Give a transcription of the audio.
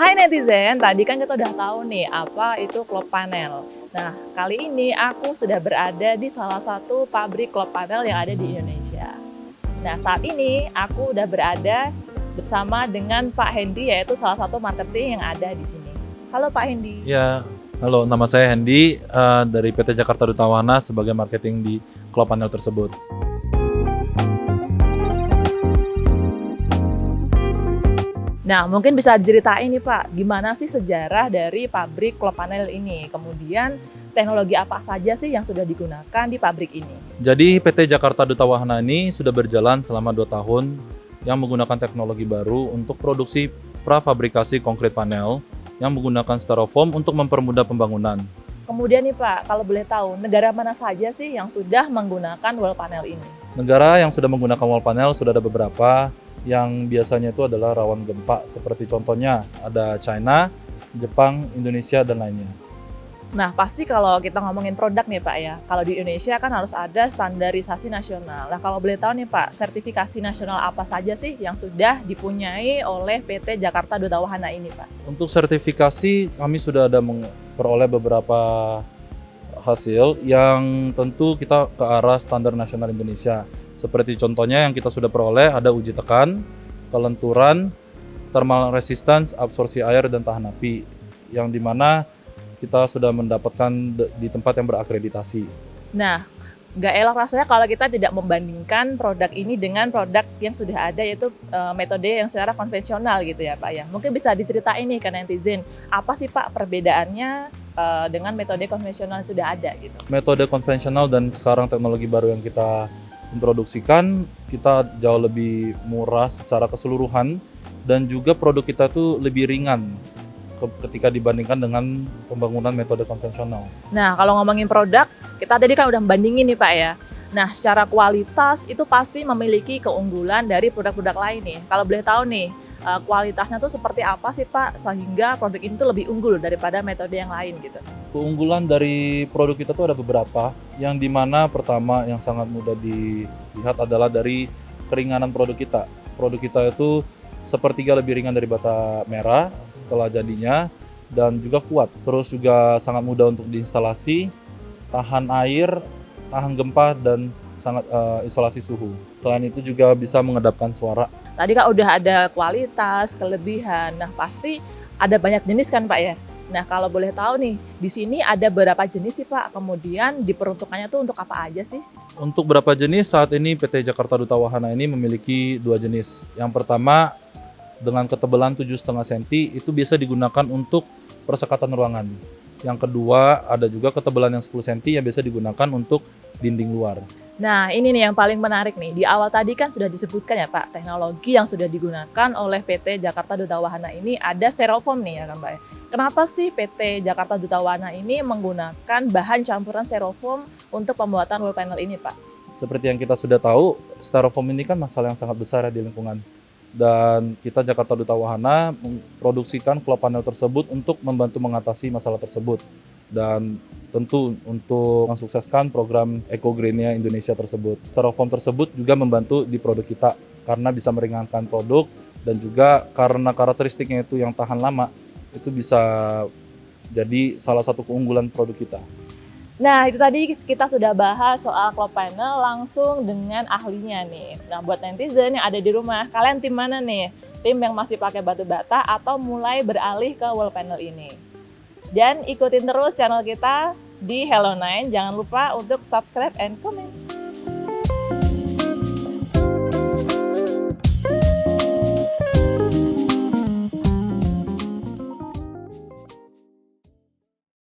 Hai netizen, tadi kan kita udah tahu nih apa itu klop panel. Nah, kali ini aku sudah berada di salah satu pabrik klop panel yang ada di Indonesia. Nah, saat ini aku udah berada bersama dengan Pak Hendy, yaitu salah satu marketing yang ada di sini. Halo Pak Hendy. Ya, halo, nama saya Hendy dari PT Jakarta Duta Warna sebagai marketing di klop panel tersebut. Nah, mungkin bisa diceritain nih Pak, gimana sih sejarah dari pabrik klop panel ini? Kemudian teknologi apa saja sih yang sudah digunakan di pabrik ini? Jadi PT Jakarta Duta Wahana ini sudah berjalan selama 2 tahun yang menggunakan teknologi baru untuk produksi prafabrikasi konkrit panel yang menggunakan styrofoam untuk mempermudah pembangunan. Kemudian nih Pak, kalau boleh tahu, negara mana saja sih yang sudah menggunakan wall panel ini? Negara yang sudah menggunakan wall panel sudah ada beberapa, yang biasanya itu adalah rawan gempa, seperti contohnya ada China, Jepang, Indonesia, dan lainnya. Nah, pasti kalau kita ngomongin produk nih Pak ya, kalau di Indonesia kan harus ada standarisasi nasional. Nah, kalau boleh tahu nih Pak, sertifikasi nasional apa saja sih yang sudah dipunyai oleh PT Jakarta Duta Wahana ini Pak? Untuk sertifikasi, kami sudah ada memperoleh beberapa hasil yang tentu kita ke arah standar nasional Indonesia. Seperti contohnya yang kita sudah peroleh ada uji tekan, kelenturan, thermal resistance, absorpsi air, dan tahan api. Yang dimana kita sudah mendapatkan di tempat yang berakreditasi. Nah, nggak elok rasanya kalau kita tidak membandingkan produk ini dengan produk yang sudah ada, yaitu metode yang secara konvensional gitu ya Pak ya. Mungkin bisa diceritain nih ke netizen, apa sih Pak perbedaannya dengan metode konvensional yang sudah ada gitu? Metode konvensional dan sekarang teknologi baru yang kita introduksikan, kita jauh lebih murah secara keseluruhan dan juga produk kita tuh lebih ringan ketika dibandingkan dengan pembangunan metode konvensional. Nah, kalau ngomongin produk, kita tadi kan udah membandingin nih Pak ya. Nah, secara kualitas itu pasti memiliki keunggulan dari produk-produk lain nih. Kalau boleh tahu nih, kualitasnya tuh seperti apa sih Pak sehingga produk ini tuh lebih unggul daripada metode yang lain gitu? Keunggulan dari produk kita tuh ada beberapa, yang dimana pertama yang sangat mudah dilihat adalah dari keringanan produk kita. Produk kita itu sepertiga lebih ringan dari bata merah setelah jadinya dan juga kuat. Terus juga sangat mudah untuk diinstalasi, tahan air, tahan gempa, dan sangat isolasi suhu. Selain itu juga bisa mengedapkan suara. Tadi kan udah ada kualitas, kelebihan. Nah, pasti ada banyak jenis kan Pak ya? Nah, kalau boleh tahu nih, di sini ada berapa jenis sih Pak? Kemudian diperuntukannya tuh untuk apa aja sih? Untuk berapa jenis, saat ini PT Jakarta Duta Wahana ini memiliki 2 jenis. Yang pertama dengan ketebalan 7,5 cm itu bisa digunakan untuk persekatan ruangan. Yang kedua ada juga ketebalan yang 10 cm yang bisa digunakan untuk dinding luar. Nah, ini nih yang paling menarik nih. Di awal tadi kan sudah disebutkan ya Pak, teknologi yang sudah digunakan oleh PT Jakarta Duta Wahana ini ada styrofoam nih ya kan Pak. Kenapa sih PT Jakarta Duta Wahana ini menggunakan bahan campuran styrofoam untuk pembuatan wall panel ini Pak? Seperti yang kita sudah tahu, styrofoam ini kan masalah yang sangat besar ya di lingkungan. Dan kita Jakarta Duta Wahana memproduksikan klop panel tersebut untuk membantu mengatasi masalah tersebut. Dan tentu untuk mensukseskan program Eco Green-nya Indonesia tersebut. Styrofoam tersebut juga membantu di produk kita karena bisa meringankan produk dan juga karena karakteristiknya itu yang tahan lama, itu bisa jadi salah satu keunggulan produk kita. Nah, itu tadi kita sudah bahas soal klop panel langsung dengan ahlinya nih. Nah, buat netizen yang ada di rumah, kalian tim mana nih? Tim yang masih pakai batu bata atau mulai beralih ke wall panel ini? Dan ikutin terus channel kita di Hello9. Jangan lupa untuk subscribe and comment.